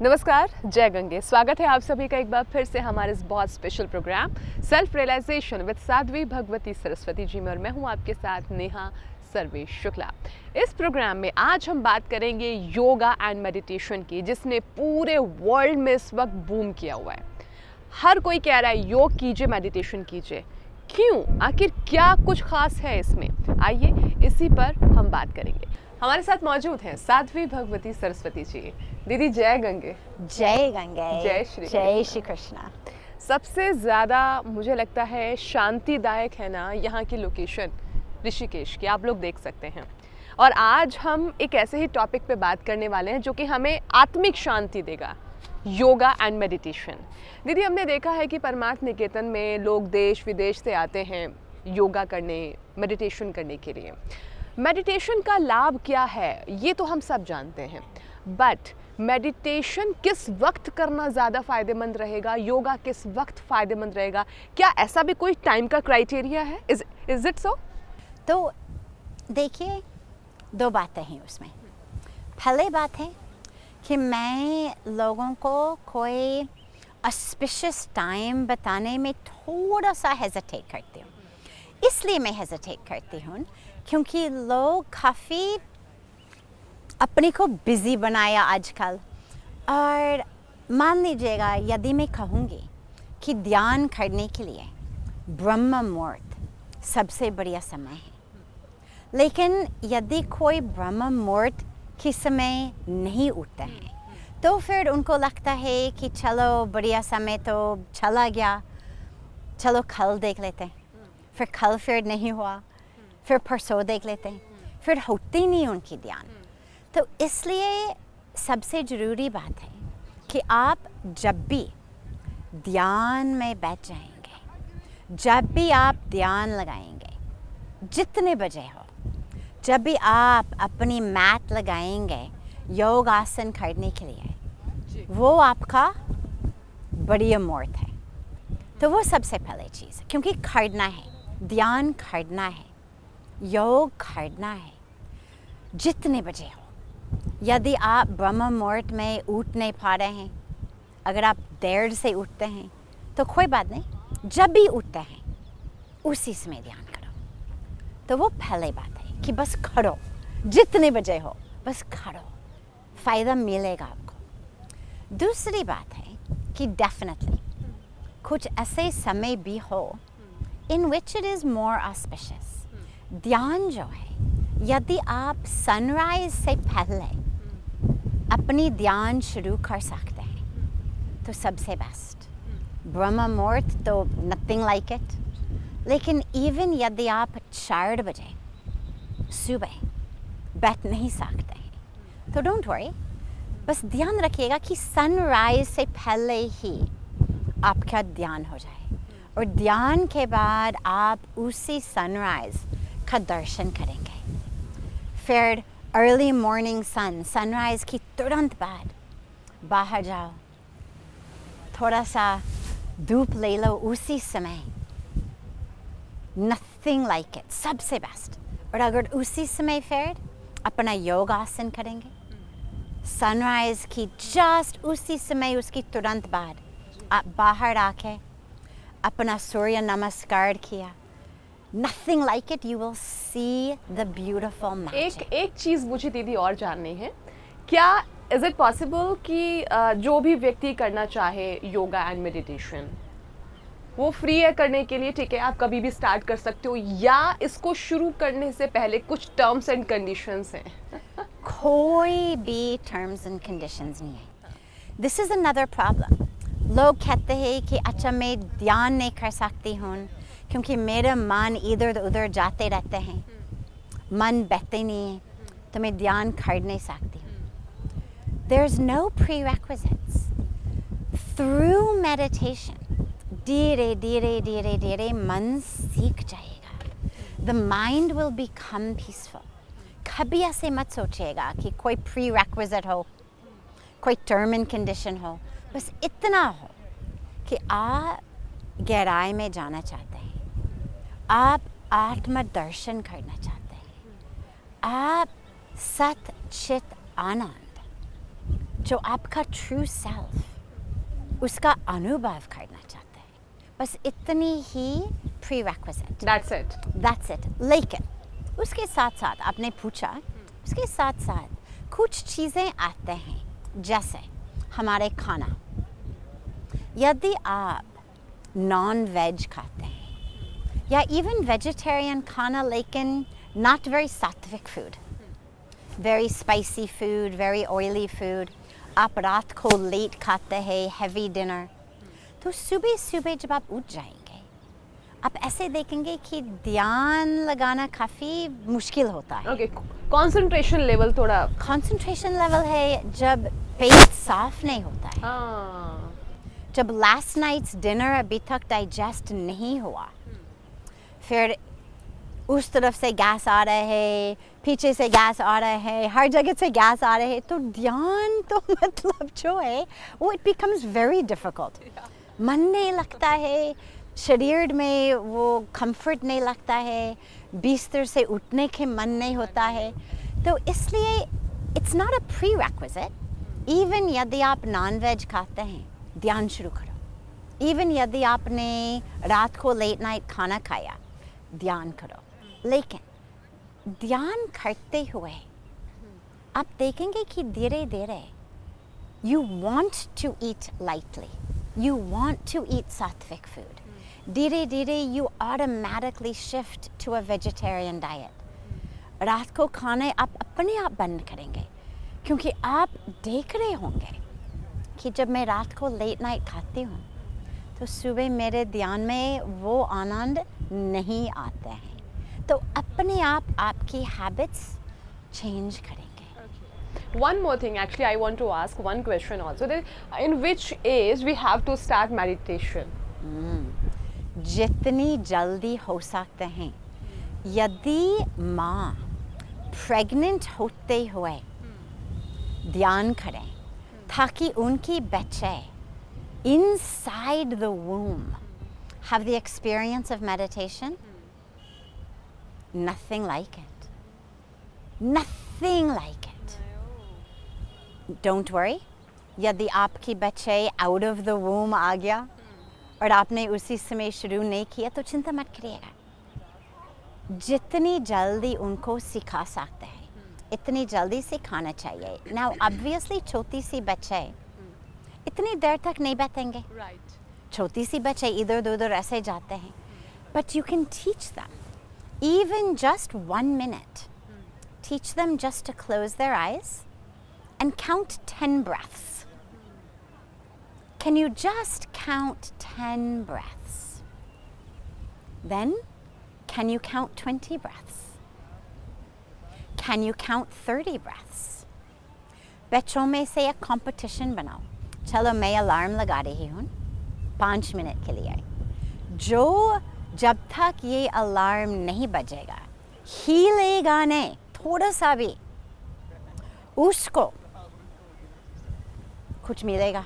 नमस्कार, जय गंगे। स्वागत है आप सभी का एक बार फिर से हमारे इस बहुत special programme self realisation with Sadhvi Bhagwati Saraswati ji में, और मैं हूं आपके साथ नेहा सर्वेश शुक्ला। इस प्रोग्राम में आज हम बात करेंगे योगा एंड मेडिटेशन की, जिसने पूरे वर्ल्ड में इस वक्त बूम किया हुआ है। हर कोई कह रहा है योग कीजिए, मेडिटेशन कीजिए। क्यों? आखिर क्या कुछ खास है इसमें? आइए इसी पर हम बात करेंगे। हमारे साथ मौजूद हैं साध्वी भगवती सरस्वती जी। दीदी जय गंगे। जय गंगे। जय श्री कृष्णा। सबसे ज़्यादा मुझे लगता है शांतिदायक है ना यहाँ की लोकेशन, ऋषिकेश की, आप लोग देख सकते हैं। और आज हम एक ऐसे ही टॉपिक पे बात करने वाले हैं जो कि हमें आत्मिक शांति देगा, योगा एंड मेडिटेशन। दीदी, हमने देखा है कि परमार्थ निकेतन में लोग देश विदेश से आते हैं योगा करने, मेडिटेशन करने के लिए। मेडिटेशन का लाभ क्या है ये तो हम सब जानते हैं, बट मेडिटेशन किस वक्त करना ज़्यादा फ़ायदेमंद रहेगा, योगा किस वक्त फ़ायदेमंद रहेगा? क्या ऐसा भी कोई टाइम का क्राइटेरिया है? Is it so? तो देखिए, दो बातें हैं उसमें। पहले बात है कि मैं लोगों को कोई ऑस्पिशियस टाइम बताने में थोड़ा सा हेजिटेट करती हूँ। इसलिए मैं हेजिटेट करती हूँ क्योंकि लोग काफ़ी अपने को बिज़ी बनाया आजकल। और मान लीजिएगा, यदि मैं कहूँगी कि ध्यान करने के लिए ब्रह्म मुहूर्त सबसे बढ़िया समय है, लेकिन यदि कोई ब्रह्म मुहूर्त के समय नहीं उठते हैं तो फिर उनको लगता है कि चलो बढ़िया समय तो चला गया, चलो कल देख लेते हैं। फिर कल फिर नहीं हुआ, फिर परसों देख लेते हैं, फिर होती नहीं उनकी ध्यान। तो इसलिए सबसे ज़रूरी बात है कि आप जब भी ध्यान में बैठ जाएंगे, जब भी आप ध्यान लगाएंगे, जितने बजे हो, जब भी आप अपनी मैट लगाएंगे योग आसन करने के लिए, वो आपका बढ़िया मुहूर्त है। तो वो सबसे पहले चीज़, क्योंकि करना है, ध्यान करना है, योग करना है, जितने बजे हो। यदि आप ब्रह्म मुहूर्त में उठ नहीं पा रहे हैं, अगर आप देर से उठते हैं तो कोई बात नहीं, जब भी उठते हैं उसी समय ध्यान करो। तो वो पहले बात है कि बस करो, जितने बजे हो बस करो, फ़ायदा मिलेगा आपको। दूसरी बात है कि डेफिनेटली कुछ ऐसे समय भी हो in which it is more auspicious. ध्यान जो है, यदि आप सनराइज से पहले अपनी ध्यान शुरू कर सकते हैं तो सबसे बेस्ट। ब्रह्म मुहूर्त तो नथिंग लाइक इट। लेकिन इवन यदि आप 4 बजे सुबह बैठ नहीं सकते हैं तो डोंट वरी, बस ध्यान रखिएगा कि सनराइज से पहले ही आपका ध्यान हो जाए, और ध्यान के बाद आप उसी सनराइज का दर्शन करेंगे। फिर अर्ली मॉर्निंग सनराइज की तुरंत बाद बाहर जाओ, थोड़ा सा धूप ले लो उसी समय। नथिंग लाइक इट, सबसे बेस्ट। और अगर उसी समय फिर अपना योग आसन करेंगे, सनराइज की जस्ट उसी समय, उसकी तुरंत बाद आप बाहर आके अपना सूर्य नमस्कार किया, Nothing like it, you will see the beautiful magic. एक चीज़ मुझे दीदी और जाननी है, क्या इज़ इट पॉसिबल कि जो भी व्यक्ति करना चाहे योगा एंड मेडिटेशन, वो फ्री है करने के लिए? ठीक है, आप कभी भी स्टार्ट कर सकते हो, या इसको शुरू करने से पहले कुछ टर्म्स एंड कंडीशंस हैं? कोई भी टर्म्स एंड कंडीशंस नहीं है। This is another problem. लोग कहते हैं कि अच्छा, मैं ध्यान नहीं कर सकती हूँ क्योंकि मेरा मन इधर उधर जाते रहते हैं, मन बैठते नहीं है, तो मैं ध्यान कर नहीं सकती हूँ। There is no prerequisites. Through meditation, धीरे धीरे धीरे धीरे मन सीख जाएगा। The mind will become peaceful. कभी ऐसे मत सोचिएगा कि कोई prerequisite हो, कोई term and condition हो। बस इतना हो कि आप गहराई में जाना चाहते हैं, आप आत्म दर्शन करना चाहते हैं, आप सत चित आनंद जो आपका ट्रू सेल्फ उसका अनुभव करना चाहते हैं। बस इतनी ही प्रीरेक्विजिट, दैट्स इट। लेकिन उसके साथ साथ आपने पूछा, उसके साथ साथ कुछ चीज़ें आते हैं, जैसे हमारे खाना। यदि आप नॉन वेज खाते हैं या इवन वेजिटेरियन खाना लेकिन नॉट वेरी सात्विक food, very spicy food, very oily food, आप रात को लेट खाते हैं, हैवी डिनर, तो सुबह सुबह जब आप उठ जाएंगे आप ऐसे देखेंगे कि ध्यान लगाना काफ़ी मुश्किल होता है। ओके, कंसंट्रेशन लेवल थोड़ा। कंसंट्रेशन लेवल है जब पेट साफ नहीं होता है, हाँ, जब लास्ट नाइट्स डिनर अभी तक डाइजेस्ट नहीं हुआ, फिर उस तरफ से गैस आ रहा है, पीछे से गैस आ रहा है, हर जगह से गैस आ रहे हैं, तो ध्यान तो मतलब जो है वो इट बिकम्स वेरी डिफ़िकल्ट। मन नहीं लगता है, शरीर में वो कंफर्ट नहीं लगता है, बिस्तर से उठने के मन नहीं होता है। तो इसलिए it's not a pre requisite. Even यदि आप नॉन वेज खाते हैं, ध्यान शुरू करो। इवन यदि आपने रात को लेट नाइट खाना खाया, ध्यान करो। लेकिन ध्यान करते हुए आप देखेंगे कि धीरे धीरे you want to eat lightly, you want to eat sattvic food. धीरे धीरे you automatically shift to a vegetarian diet. रात को खाने आप अपने आप बंद करेंगे, क्योंकि आप देख रहे होंगे कि जब मैं रात को लेट नाइट खाती हूँ तो सुबह मेरे ध्यान में वो आनंद नहीं आते हैं। तो अपने आप आपकी हैबिट्स चेंज करेंगे। One more thing, actually, I want to ask one question also. That in which age we have to start meditation? जितनी जल्दी हो सकते हैं। यदि माँ प्रेग्नेंट होते हुए ध्यान करें ताकि उनकी बच्चे inside the womb have the experience of meditation, nothing like it. Nothing like it. Don't worry, यदि आपकी बच्चे out of the womb आ गया और आपने उसी समय शुरू नहीं किया तो चिंता मत करिएगा। जितनी जल्दी उनको सिखा सकते हैं इतनी जल्दी सिखाना चाहिए। Now obviously छोटी सी बच्चे इतनी देर तक नहीं बैठेंगे, Right. छोटी सी बच्चे इधर उधर ऐसे जाते हैं, but you can teach them even just 1 minute. Teach them just to close their eyes and count 10 breaths. Can you just count 10 breaths? Then, can you count 20 breaths? Can you count 30 breaths? बच्चों में से एक competition बनाओ। चलो मैं alarm लगा रही हूँ 5 मिनट के लिए। जो जब तक ये अलार्म नहीं बजेगा, हिलेगा नहीं थोड़ा सा भी, उसको कुछ मिलेगा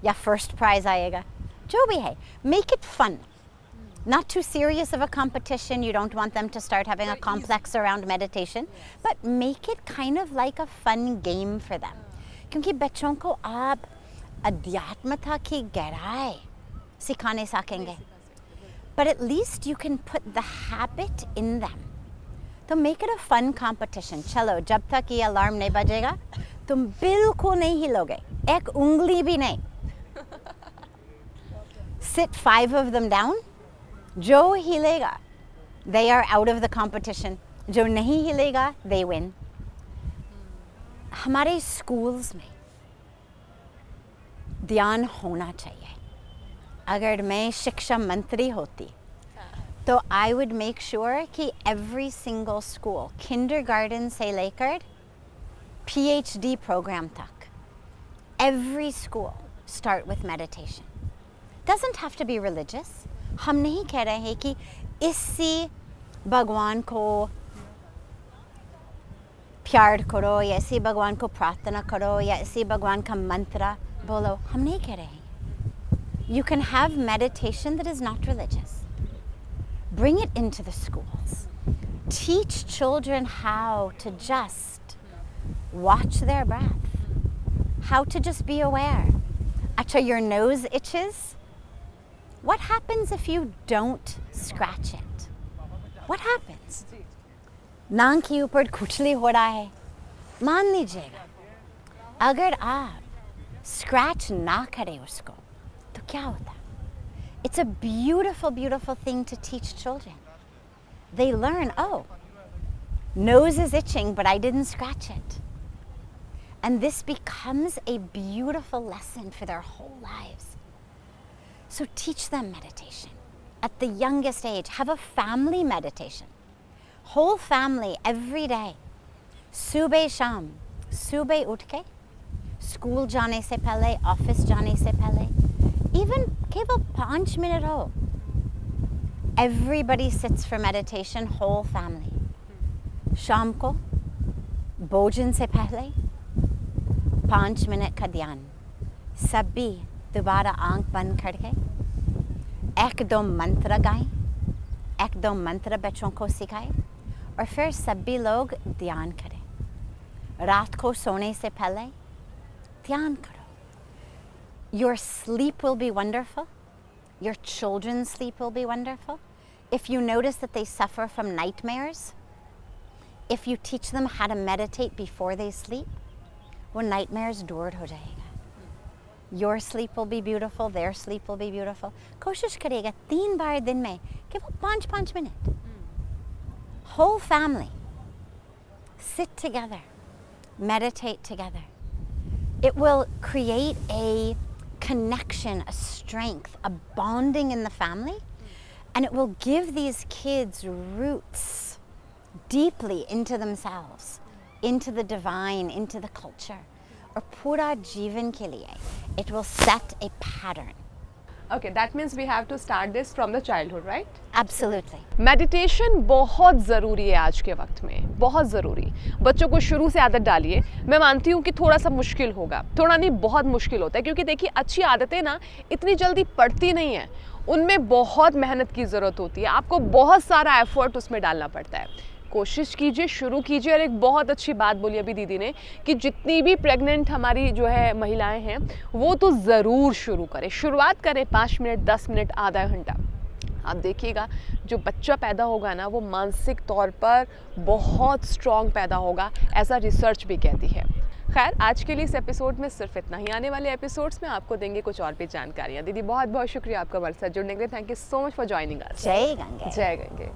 या फर्स्ट प्राइज आएगा, जो भी है। Make it fun. Not too serious of a competition. You don't want them to start having a complex around meditation, but make it kind of like a fun game for them. क्योंकि बच्चों को आप अध्यात्मता की गहराई सिखाने सकेंगे, but at least you can put the habit in them. तो make it a fun competition. चलो जब तक ये अलार्म नहीं बजेगा तुम बिल्कुल नहीं हिलोगे, एक उंगली भी नहीं। Sit 5 of them down. जो हिलेगा they are out of the competition. जो नहीं हिलेगा they win. हमारे स्कूल्स में ध्यान होना चाहिए। अगर मैं शिक्षा मंत्री होती तो I would make sure कि every single school, kindergarten से लेकर PhD program तक, every school start with meditation. Doesn't have to be religious. हम नहीं कह रहे हैं कि इससे भगवान को प्यार करो या इसी भगवान को प्रार्थना करो या इसी भगवान का मंत्र बोलो, हम नहीं कह रहे हैं। You can have meditation that is not religious. Bring it into the schools. Teach children how to just watch their breath. how to just be aware. Acha, your nose itches. What happens if you don't scratch it? What happens? नाक के ऊपर खुजली हो रहा है, मान लीजिएगा, अगर आप स्क्रैच ना करें उसको, तो क्या होता? It's a beautiful, beautiful thing to teach children. They learn, oh, nose is itching, but I didn't scratch it. And this becomes a beautiful lesson for their whole lives. So teach them meditation. At the youngest age, have a family meditation. Whole family, every day. Subah sham, subah उठ के, school जाने से पहले, office जाने से पहले, even केवल 5 minutes हो. Everybody sits for meditation, whole family. शाम को, भोजन से पहले, 5 minutes का ध्यान. सभी दोबारा आंख बंद करके, एक दो मंत्र गाएं, एक दो मंत्र बच्चों को सिखाएं, और फिर सभी लोग ध्यान करें. रात को सोने से पहले ध्यान करो. Your sleep will be wonderful. Your children's sleep will be wonderful. If you notice that they suffer from nightmares, if you teach them how to meditate before they sleep, वो nightmares दूर हो जाएगा. Your sleep will be beautiful, their sleep will be beautiful. कोशिश करिएगा 3 बार दिन में केवल 5 minutes. Whole family, sit together, meditate together. It will create a connection, a strength, a bonding in the family, and it will give these kids roots deeply into themselves, into the divine, into the culture. और पूरा जीवन के लिए, it will set a pattern. Okay, that means we have to start this from the childhood, right? Absolutely. Meditation बहुत ज़रूरी है आज के वक्त में, बहुत ज़रूरी. बच्चों को शुरू से आदत डालिए. मैं मानती हूँ कि थोड़ा सा मुश्किल होगा, थोड़ा नहीं बहुत मुश्किल होता है, क्योंकि देखिए अच्छी आदतें ना इतनी जल्दी पड़ती नहीं हैं. उनमें बहुत मेहनत की ज़रूरत होती है, आपको बहुत सारा एफर्ट उसमें डालना पड़ता है. कोशिश कीजिए, शुरू कीजिए. और एक बहुत अच्छी बात बोली अभी दीदी ने कि जितनी भी प्रेग्नेंट हमारी जो है महिलाएं हैं, वो तो ज़रूर शुरू करें. शुरुआत करें 5 मिनट, 10 मिनट, आधा घंटा. आप देखिएगा जो बच्चा पैदा होगा ना, वो मानसिक तौर पर बहुत स्ट्रॉन्ग पैदा होगा, ऐसा रिसर्च भी कहती है. खैर, आज के लिए इस एपिसोड में सिर्फ इतना ही. आने वाले एपिसोड्स में आपको देंगे कुछ और भी जानकारियाँ. दीदी बहुत बहुत शुक्रिया आपका हमारे साथ जुड़ने के लिए. Thank you so much for joining us. जय गंगे. जय गंगे.